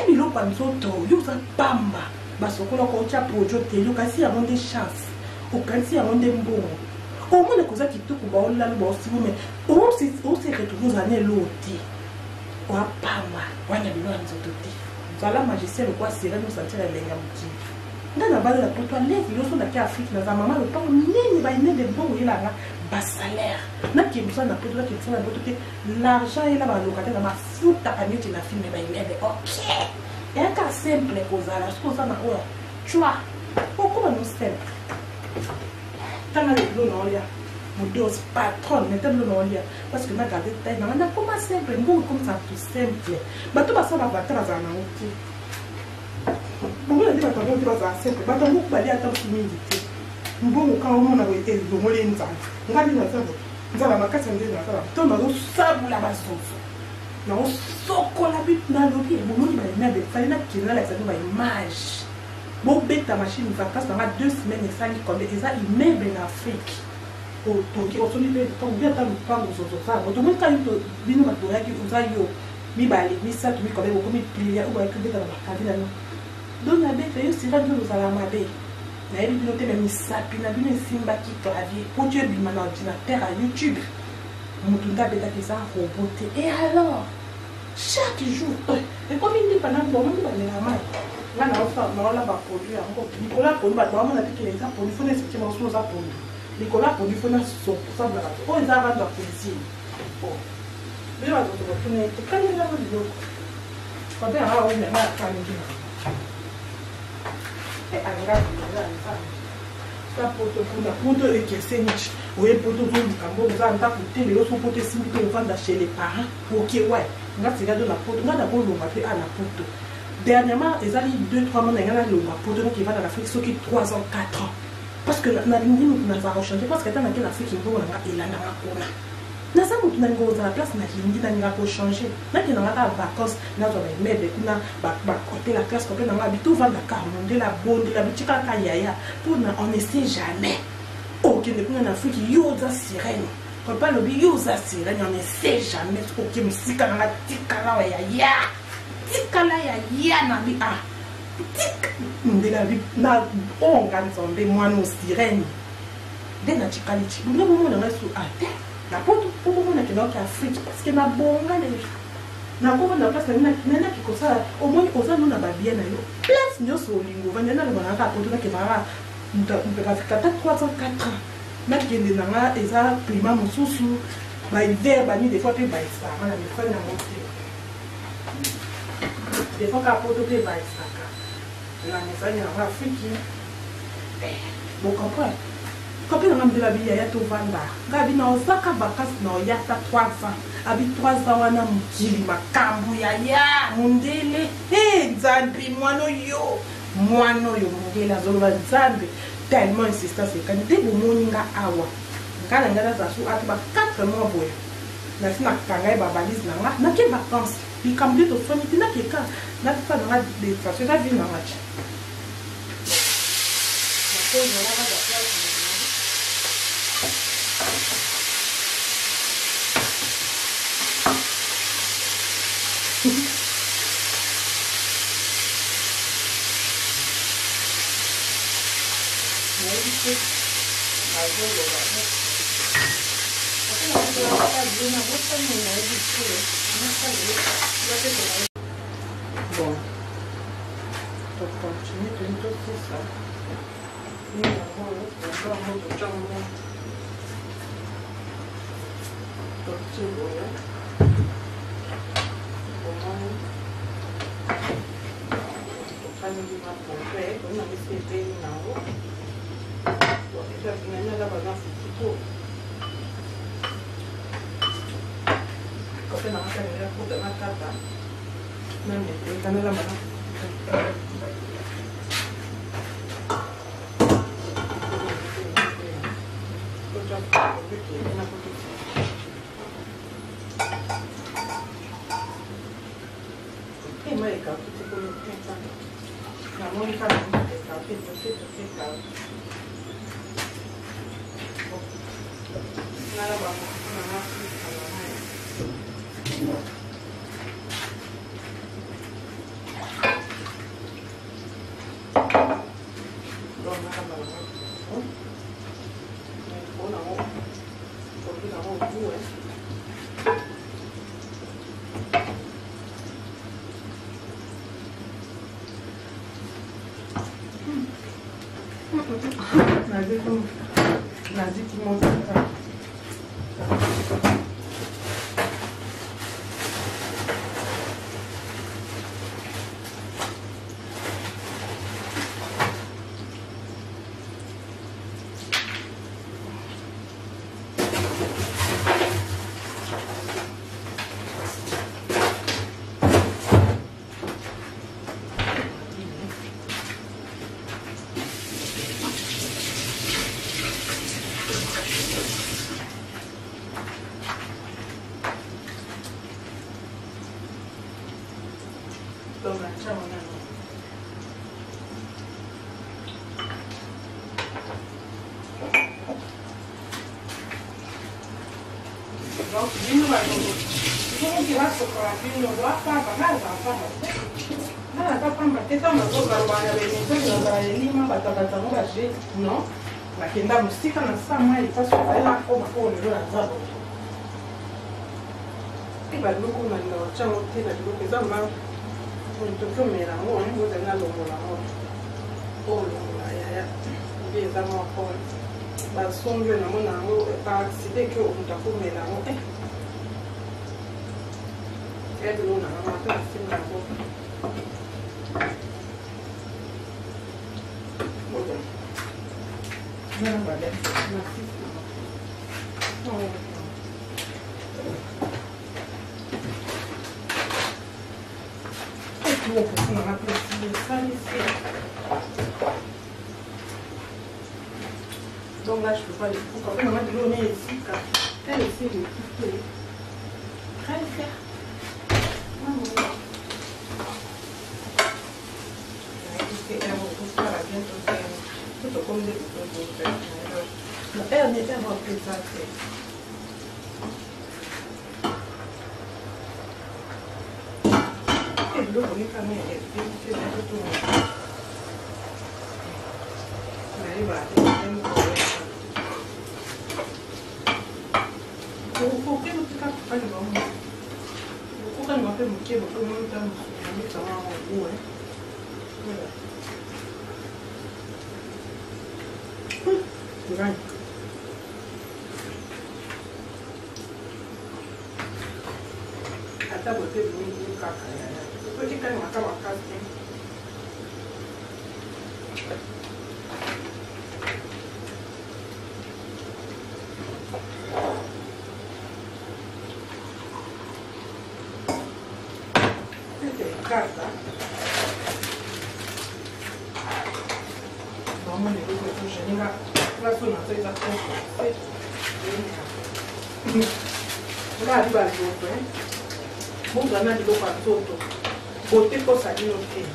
bilo pa nzoto yo za pamba basokola ko cha project yo kasi ya monde chance o kasi ya monde mbongo o mona koza kitoko ba olla lo ba sibume o se retrouver za ne loti o pamba wana bilo nzoto ti zala magicien le quoi serait nous sentir lenga muti na base la poto leki loso na ki Afrique na za mama le temps nini ba ine de bon il a ba salaire na ki msa na poto ki msa na poto te l'argent il a ba locataire na mafuta kaniti na film ba ine de OK et ka simple kozala ce ça na oya tu vois pourquoi nous simple tana le do no ya mon dos patron mais tellement no ya parce que na garder taille na comment simple bon comme ça tout simple ba to ba ça ba ta za na OK bongo ndi bato ndi baza simple bato ngokubali ata mingi te mbongo ka omona ko ezongole nzala ngani na sabo nzala makasi ndi na sabo to na usabula basoso na usokola bit na lobi bongo ba mebe fali na kina la sabu ba image bo beta machine vacances na 2 semaines et ça li comme eza immeuble en Afrique o to ki o soni be to bien ta lupango soso ça bo to mo ka into bino bato ya ki uzayo mi bali mi sa to mi comme ko mi plier ou ba que beta na makadila no donc la bête yo sira ndo za mabe na yebi bino te même sapi na bino simba ki clavier pour Dieu bima na ordinateur à YouTube mutu nda beta ki ça roboté et alors chaque jour et comme il dit pendant bon on va les ramai là na ofa na la ba produit encore Nicolas pour ba ba na piquer les pour il faut effectivement sous ça pour Nicolas pour il faut na so ça bla oh ils avant de police bon mais là donc on est quand il a le vidéo quand on a on est là quand il poto kuna poto ekesenichi oye poto zo kambo za nta kutele yo so poto simbi to vanda chez les parents OK ouais ngati ga do na poto ngada ko lo mape à la poto dernièrement ezali 2-3 mois ngana lo ma poto donc il va dans l'Afrique so ki 3 ans 4 ans parce que na lingi na va changer parce que tana que l'Afrique ngo na elana makona na sa mutu na ngo za place na lingi na ngako changer na ki na ngaka vacances na zo ba mebe kuna ba côté la classe côté na nga bitu vanda ka monde la bonde la bitika ka yaya pour na on ne sait jamais OK ne kuna na Afrique yo za sirène quand pas le yo za sirène on ne sait jamais OK musika na tikala ya tikala ya na bi tik ndela bi na onga nzombe mwana sirène de na tikalichi bunga mo na su ate la poto pour moi na kino ka Afrique parce que na bonga les na ko na place na ki ko sa au moins oza no na ba bien na yo place nyo so lingo vanya na ba na ka poto na ke ba nda ka 3 ans 4 ans nakende nanga eza climat mosusu bahiver bani des fois mpe baisaka na mifani yango te des fois kaka poto mpe baisaka na mosali yango afriki bokomprendre kope nanga mbela biyaya tovanda nga abi na ozaka bakasi na oya ata 3 ans abi 3 ans wana mokili makambo yaya mondele nzambe mwana oyo mondele azoloba nzambe tellement insistance ekani te bomoni nga awa nga na nga naza su ata ba 4 mois boye nasi nakanga ye babalise na nga nake vacances likambo nde tosoni te nakeka nafa na nga de façon eza vi na nga ti Bon, donc continue de tout ça. Et encore notre jambon. Donc c'est bon. On a laissé bien là-haut. Bon, déjà finalement là bas c'est tout. Quand on a fait la pour de ma tata. Même quand on a la e mai ca tutte quelle che la monica non è capito che nada vamos nada Nazi qui monte ça. Donc, vino vai no que vai socar vino do apa nada para bater tão mas vou trabalhar bem então para ele mas batata não vai ser não mas quem dá música na sama e faz vai lá como no lá e vai no como no chão tem na do que dá mal muito que me era não é vou dar logo lá ou lá ya e dá mal com ba songo na mona ngo ba accident que o mutafume na ngo é do na mama tá assim na boca não vai dar na fica é que o pouco na precisa sair. Donc là, je ne peux pas les couper. Quand on a de l'eau ici, elle essaie de couper. Très bien. Tout comme des photos. Elle n'est pas plus ça. Et l'eau, on est quand même. C'est tout. Mais voilà, porque não fica fazendo vamos o que não tem que porque não estamos muito mal o é vai bote bongo kaka ya. Soki kani makasi. Casa. Vamos ver o que eu chegar. Vai sonar, você já tem. Lá de baixo, hein? Vamos ganhar de louco a todo. Botei coisa aqui no fim.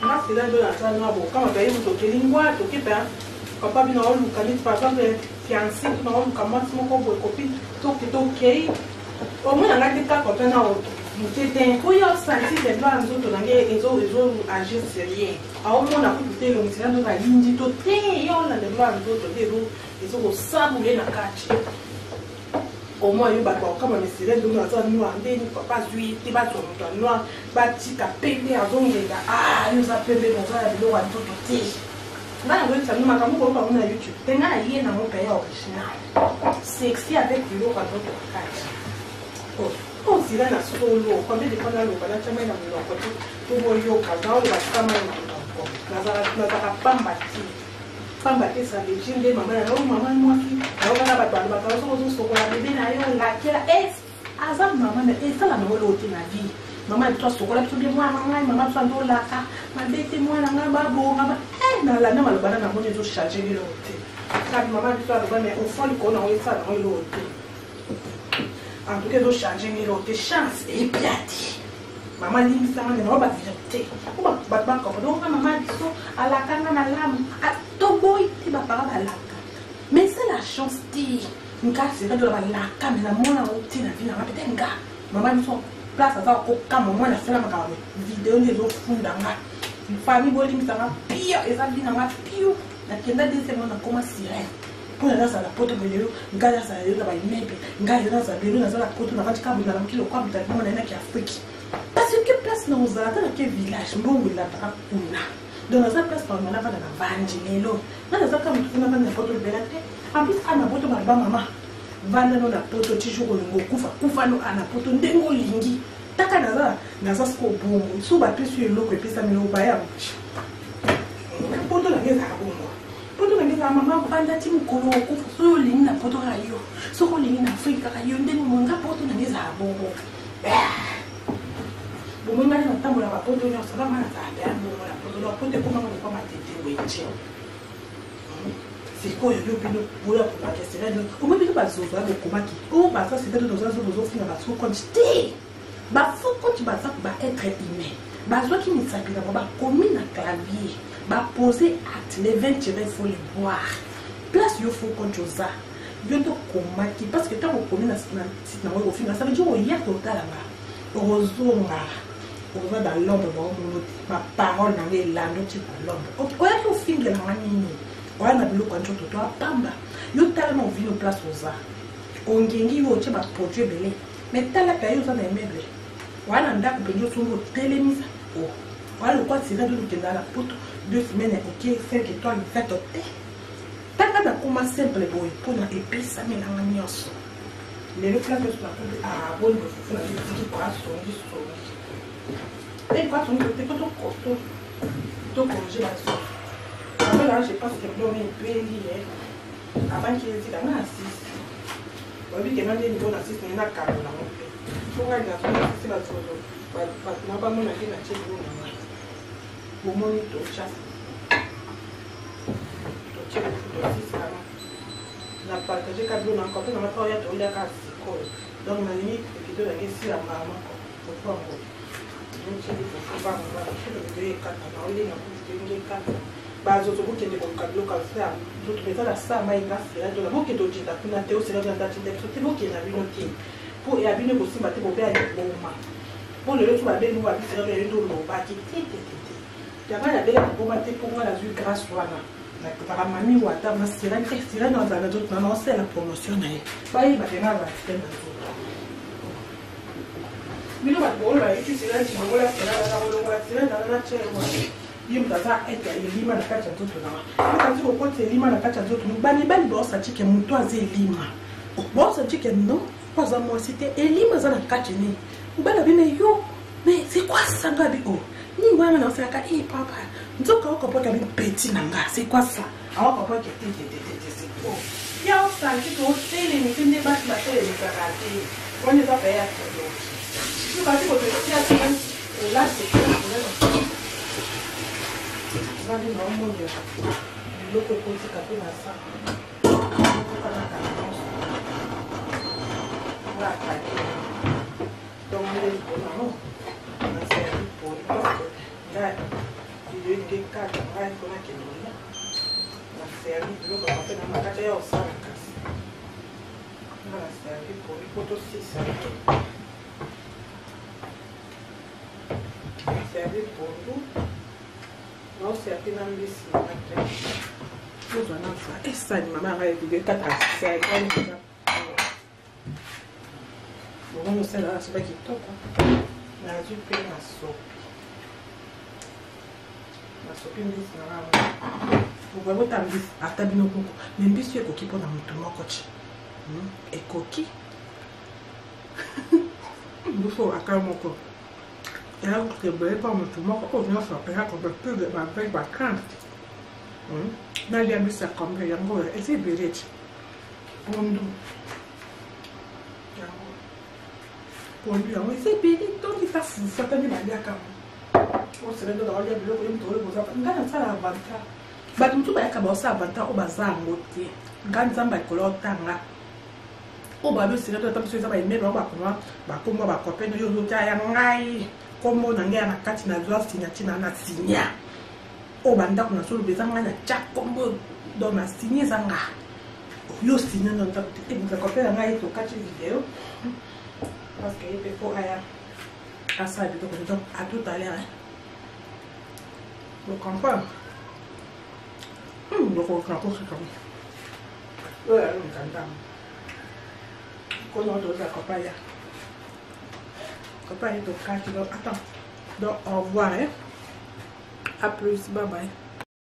Na cidade do Natal, não há boca. Como é que eu estou? Língua, tô aqui para. Papa vem na hora do caminho para fazer fiancé, na hora do caminho, se não for boa copia, tô que tô ok. O meu não é que tá contando na outra. Tem coisa sentir de lá nos outros nangue ezo agir sérieux. Ao mona ku te lo mtsina ndo na yindi to te yo na de lá nos outros ezo ko sabu le na kati. Au moins yo ba ko kama misire ndo na za nwa ndeni papa zui ti ba to ndo nwa ba tika pembe azongenga yo za pembe na za bilo wa ndo te. Na ngo tsa numa kamu ko ba na YouTube. Tenga na yena mo pe ya original. Sexy avec bilo ka ndo kati. On dirait na solo, quand il est pas dans le bas, tu mets dans le côté, tu vois yo kazao le bas kama na pamba ça les jeans de maman moi qui na ba so so kwa bébé na yo la kila azam maman ça la no lo ti na vie maman toi so kwa tu bien moi maman toi ndo la ka ma bete moi na ngaba bo ngaba na la na malobana na moni zo charger le hote ça maman toi le bas mais au fond le ko na o ça na lo hote. En tout cas, je change mes lots de chance et bien dit. Maman dit ça, mais non, pas vérité. On va pas comme donc maman dit ça à la canne à l'âme à Toboy, tu vas pas à la mais c'est la chance dit. Une carte c'est de la canne la mona au petit la vie na peut-être un gars. Maman dit ça place à ça au cas moment la femme a vidéo les autres fond d'anga. Une famille bolim ça va pire et ça dit na ma pire. La kenda dit c'est mon comment sirène. Pour la ça la poto belero ngala ça yo ba imepe ngala ça belero na ça la poto na vati kabu na mkilo kwa mtaki mwana na kiafriki parce que place na uzalata na ke village mbongo la ta kuna donc na ça place pa na va na vanji lelo na ça kama tuna na poto belate en plus ana poto ba mama vanda no na poto tishoko ngo kufa no ana poto ndengo lingi taka na za sko bongo so ba pisu eloko epesa milo ba ya poto na ngeza bongo. Poto na ngeza mama banda ti mukolo okufa so lingi na poto rayo so ko lingi na Afrika rayo ndeni monga poto na ngeza bongo bomo ngani na tambola ba poto nyo salama na zabe bongo na poto na poto ko mama ko matete weche siko yo bino bola ko ba kesela no ko mbi ba zo ba ko maki o ba ça c'est de nos zo finga ba so quantité ba faut quand tu ba ça ba être humain ba zo ki ni sabira ba komi na clavier ba poser acte les 20 il faut les boire place yo faut quand ça yo to komaki parce que tant qu'on commet na site na au final ça veut dire hier total là rozonga on va dans l'ombre ma parole na ngai lando ti ba l'ombre o ya ko finga na nini o na bilo kwa njoto to pamba yo tellement vino place oza ongengi yo ti ba produit belé mais tala ka yo za na meuble wana ndako penjo sungo telemisa voilà quoi c'est là de nous la poto 2 semaines ok 5 étoiles fait au thé taka na kuma simple boy pour na épice mais na nyoso les le plat que tu as bon de fufu na petit poisson du son et quoi ton côté tout costaud tout congé la sauce après là je pense que je dois un peu lié avant qu'il dise dans assise oui que non des niveaux d'assise na kalo na mon père faut regarder la c'est la sauce pas pas mon avis na chez vous au moins tu chasse tu check tu dis ça na partager cadeau na encore na pas ya to ila ka siko donc na limite et puis de la question à maman pour pas donc c'est pour pas on va faire le vidéo quand on a eu na vidéo quand bazo to buke de cadeau ka ça tout mais ça ça mai na faire de la buke to jita kuna teo c'est là dans ta tête to buke na binoki pour et abine ko simba te bobe ali boma pour le retour ba be nous va faire le retour no ba ki tete D'abord, la belle pour moi, pour moi, la vue grâce à la mamie ou à ta maman, c'est là dans un autre maman, c'est la promotion. Pas il va faire la fête. Mais nous, on va utiliser la petite boule, c'est la chair. Il me ça être lima na kati ya nzoto na. Quand tu côté lima na kati ya nzoto, bani bani bossa chicken mutoise lima. Bossa chicken non, Oza moi c'était Eli mazana katini. Mbala bime yo. Mais c'est quoi ça gabi oh? Ni mwana na osaka eh papa. Nzoka okopoka bi petit nanga. C'est quoi ça? Awa kopoka c'est quoi? Ya osanki to tele ni tende ba ma tele ni karate. On les a fait à tout. Tu vas dire que tu as fait là c'est quoi? Va dire non mon Dieu. L'autre côté capé na ça. Donc, non, c'est pour là, il y a des cas de travail qu'on a qui nous là. C'est un peu comme on fait dans ma carte au sein de la casse. Voilà, c'est un peu pour les poteaux 6. C'est un peu pour nous. Non, c'est un peu dans le lycée. Et ça, maman a été 4 ans. C'est un peu comme on sait là, c'est pas qui top. La du pain à soupe. La soupe est mise là. Vous voyez votre ambis à tabino coco. Mais bis tu es coquille pour dans mon coach. Et coquille. Il faut à quand mon coco. Et là, vous ne pas mon tout mon coco. On a fait un peu plus de ma veille vacante. Dans les ambis à combler. Il y a un peu. Et c'est bien. Bon. Mais c'est pénible, donc il faut faire des manières comme on se rend dans le bureau, on peut le faire. On ça l'avantage. Bah tout va y avoir ça avantage au bazar motier. Quand ça va coller tanga. Au babu c'est là tout ça ça va aimer ba kuma ba kuma ba copain yo yo ta ya ngai. Comme on a na kati na doit signature na signa. Au banda kuna solo bezanga na cha kombo dans na signer zanga. Yo signer dans ta petite copain ngai to catch vidéo. Parce qu'il faut aller à ça, donc à tout à l'heure. Vous comprenez? Donc on comprend ce comme. Voilà, on entend. Quand on doit accompagner. Accompagner ton cas, attends. Donc au revoir. À plus, bye bye.